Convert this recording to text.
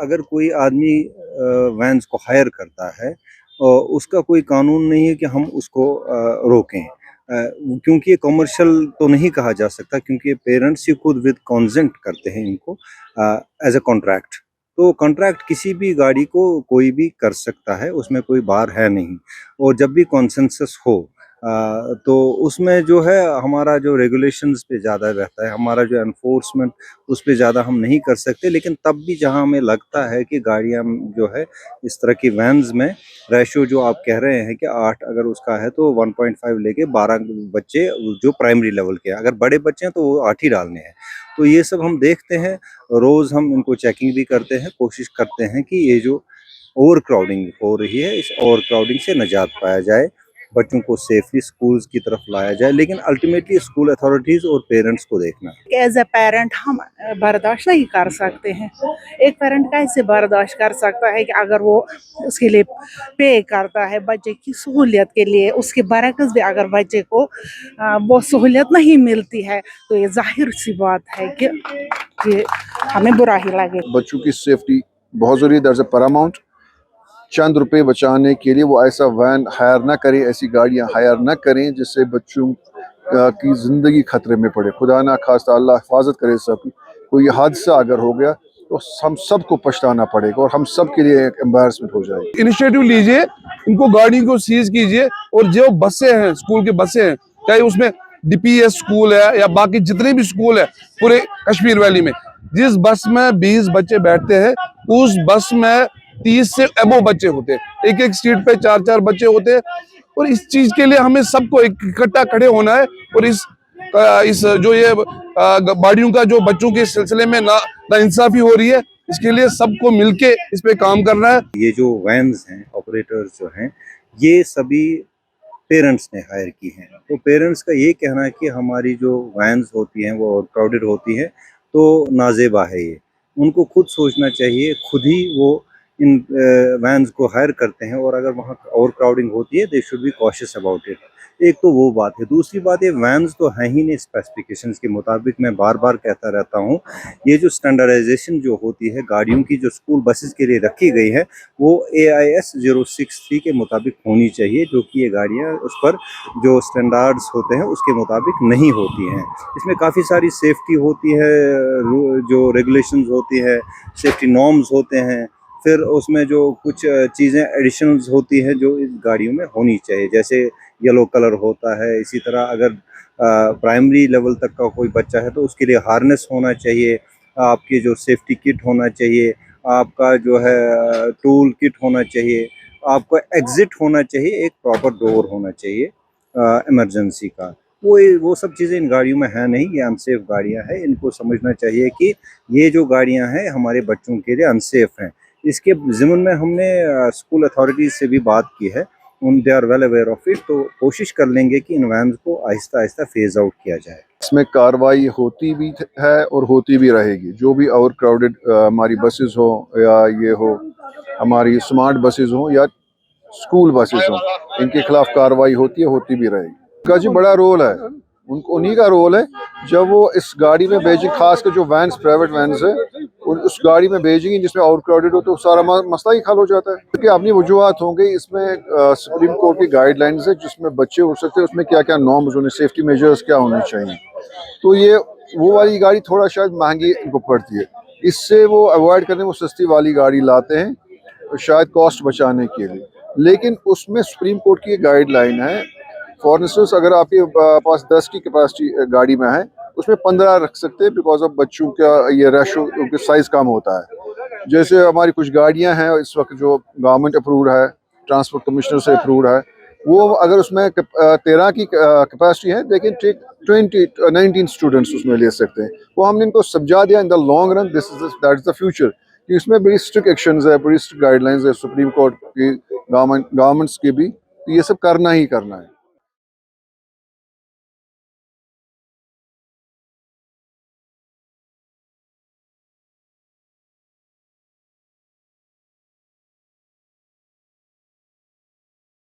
اگر کوئی آدمی وینز کو ہائر کرتا ہے اس کا کوئی قانون نہیں ہے کہ ہم اس کو روکیں، کیونکہ یہ کمرشل تو نہیں کہا جا سکتا، کیونکہ پیرنٹس ہی خود ود کانسنٹ کرتے ہیں ان کو ایز اے کانٹریکٹ. تو کانٹریکٹ کسی بھی گاڑی کو کوئی بھی کر سکتا ہے، اس میں کوئی بار ہے نہیں. اور جب بھی کانسنسس ہو تو اس میں جو ہے ہمارا جو ریگولیشنز پہ زیادہ رہتا ہے، ہمارا جو انفورسمنٹ اس پہ زیادہ ہم نہیں کر سکتے. لیکن تب بھی جہاں ہمیں لگتا ہے کہ گاڑیاں جو ہے اس طرح کی وینز میں ریشو جو آپ کہہ رہے ہیں کہ 8 اگر اس کا ہے تو 1.5 لے کے 12 بچے جو پرائمری لیول کے ہیں، اگر بڑے بچے ہیں تو وہ 8 ہی ڈالنے ہیں. تو یہ سب ہم دیکھتے ہیں، روز ہم ان کو چیکنگ بھی کرتے ہیں، کوشش کرتے ہیں کہ یہ جو اوور کراؤڈنگ ہو رہی ہے اس اوور کراؤڈنگ سے نجات پایا جائے، بچوں کو سیفلی سکولز کی طرف لایا جائے. لیکن الٹیمیٹلی اسکول اتھارٹیز اور پیرنٹس کو دیکھنا ہے. ایز اے پیرنٹ ہم برداشت نہیں کر سکتے ہیں. ایک پیرنٹ کیسے برداشت کر سکتا ہے کہ اگر وہ اس کے لیے پے کرتا ہے بچے کی سہولیت کے لیے، اس کے برعکس بھی اگر بچے کو وہ سہولیت نہیں ملتی ہے تو یہ ظاہر سی بات ہے کہ ہمیں برا ہی لگے. بچوں کی سیفٹی بہت ضروری ہے. درز اے پیراماؤنٹ. چند روپے بچانے کے لیے وہ ایسا وین ہائر نہ کریں، ایسی گاڑیاں ہائر نہ کریں جس سے بچوں کی زندگی خطرے میں پڑے. خدا نہ خواستہ اللہ حفاظت کرے سب کی. کوئی حادثہ اگر ہو گیا تو ہم سب کو پچھتانا پڑے گا اور ہم سب کے لیے ایک امبیرسمنٹ ہو جائے گی. انیشیٹو لیجئے، ان کو گاڑی کو سیز کیجئے، اور جو بسیں ہیں اسکول کے بسیں ہیں، چاہے اس میں ڈی پی ایس اسکول ہے یا باقی جتنے بھی اسکول ہیں پورے کشمیر ویلی میں، جس بس میں 20 بچے بیٹھتے ہیں اس بس میں 30 سے ابو بچے ہوتے ہیں، ایک ایک سیٹ پہ 4 بچے ہوتے ہیں. اور اس چیز کے لیے ہمیں سب کو اکٹھا کھڑے ہونا ہے، اور اس جو یہ باڑیوں کا جو بچوں کے سلسلے میں ناانصافی ہو رہی ہے، اس کے لیے سب کو مل کے اس پہ کام کرنا ہے. یہ جو وینز ہیں، آپریٹرز جو ہیں، یہ سبھی پیرنٹس نے ہائر کی ہیں. تو پیرنٹس کا یہ کہنا ہے کہ ہماری جو وینز ہوتی ہیں وہ اوور کراؤڈڈ ہوتی ہیں تو نازیبا ہے. یہ ان کو خود سوچنا چاہیے، خود ہی وہ ان وینز کو ہائر کرتے ہیں، اور اگر وہاں اوور کراؤڈنگ ہوتی ہے they should be conscious about it. ایک تو وہ بات ہے. دوسری بات، یہ وینز تو ہیں ہی نہیں اسپیسیفکیشنز کے مطابق. میں بار بار کہتا رہتا ہوں، یہ جو اسٹینڈرڈائزیشن جو ہوتی ہے گاڑیوں کی جو اسکول بسز کے لیے رکھی گئی ہے وہ AIS 063 کے مطابق ہونی چاہیے، جو کہ یہ گاڑیاں اس پر جو اسٹینڈارڈز ہوتے ہیں اس کے مطابق نہیں ہوتی ہیں. اس میں کافی ساری سیفٹی ہوتی ہے، جو ریگولیشنز ہوتی ہے، سیفٹی نارمز ہوتے ہیں. پھر اس میں جو کچھ چیزیں ایڈیشنلز ہوتی ہیں جو اس گاڑیوں میں ہونی چاہیے، جیسے یلو کلر ہوتا ہے. اسی طرح اگر پرائمری لیول تک کا کوئی بچہ ہے تو اس کے لیے ہارنس ہونا چاہیے، آپ کی جو سیفٹی کٹ ہونا چاہیے، آپ کا جو ہے ٹول کٹ ہونا چاہیے، آپ کا ایگزٹ ہونا چاہیے، ایک پراپر ڈور ہونا چاہیے ایمرجنسی کا. وہ سب چیزیں ان گاڑیوں میں ہیں نہیں. یہ انسیف گاڑیاں ہیں. ان کو سمجھنا چاہیے کہ یہ جو گاڑیاں ہیں ہمارے بچوں کے لیے انسیف ہیں. اس کے ضمن میں ہم نے اسکول اتھارٹیز سے بھی بات کی ہے، they are well aware of it. تو کوشش کر لیں گے کہ ان وینز کو آہستہ آہستہ فیز آؤٹ کیا جائے. اس میں کارروائی ہوتی بھی ہے اور ہوتی بھی رہے گی. جو بھی اوور کراؤڈڈ ہماری بسز ہوں یا یہ ہو ہماری اسمارٹ بسز ہوں یا اسکول بسز ہوں، ان کے خلاف کارروائی ہوتی ہے، ہوتی بھی رہے گی. کا جی بڑا رول ہے، انہی کا رول ہے جب وہ اس گاڑی میں بھیجیں، خاص کر جو وینز پرائیویٹ وینز ہے اس گاڑی میں بھیجیں گی جس میں اوور کراؤڈڈ ہو تو سارا مسئلہ ہی حل ہو جاتا ہے. کیونکہ اپنی وجوہات ہوں گی. اس میں سپریم کورٹ کی گائیڈ لائنز ہے جس میں بچے اٹھ سکتے ہیں، اس میں کیا کیا نارمز ہونے، سیفٹی میجرز کیا ہونے چاہیے. تو یہ وہ والی گاڑی تھوڑا شاید مہنگی ان کو پڑتی ہے، اس سے وہ اوائڈ کرنے وہ سستی والی گاڑی لاتے ہیں شاید کاسٹ بچانے کے لیے. لیکن اس میں سپریم کورٹ کی گائیڈ لائن ہے. فار انسٹنس اگر آپ کے پاس 10 کی کیپیسٹی گاڑی میں ہے، اس میں 15 رکھ سکتے ہیں بیکاز آف بچوں کا یہ ریشو سائز کم ہوتا ہے. جیسے ہماری کچھ گاڑیاں ہیں اس وقت جو گورنمنٹ اپروڈ ہے، ٹرانسپورٹ کمشنر سے اپروڈ ہے، وہ اگر اس میں 13 کی کیپیسٹی ہے لیکن 19 اسٹوڈنٹس اس میں لے سکتے ہیں. وہ ہم نے ان کو سمجھا دیا in the long run that is the future. اس میں بڑی اسٹرکٹ ایکشنز ہے، بڑی اسٹرکٹ گائیڈ لائنز ہے سپریم کورٹ کی، گورنمنٹس کی بھی. یہ سب کرنا ہی کرنا ہے.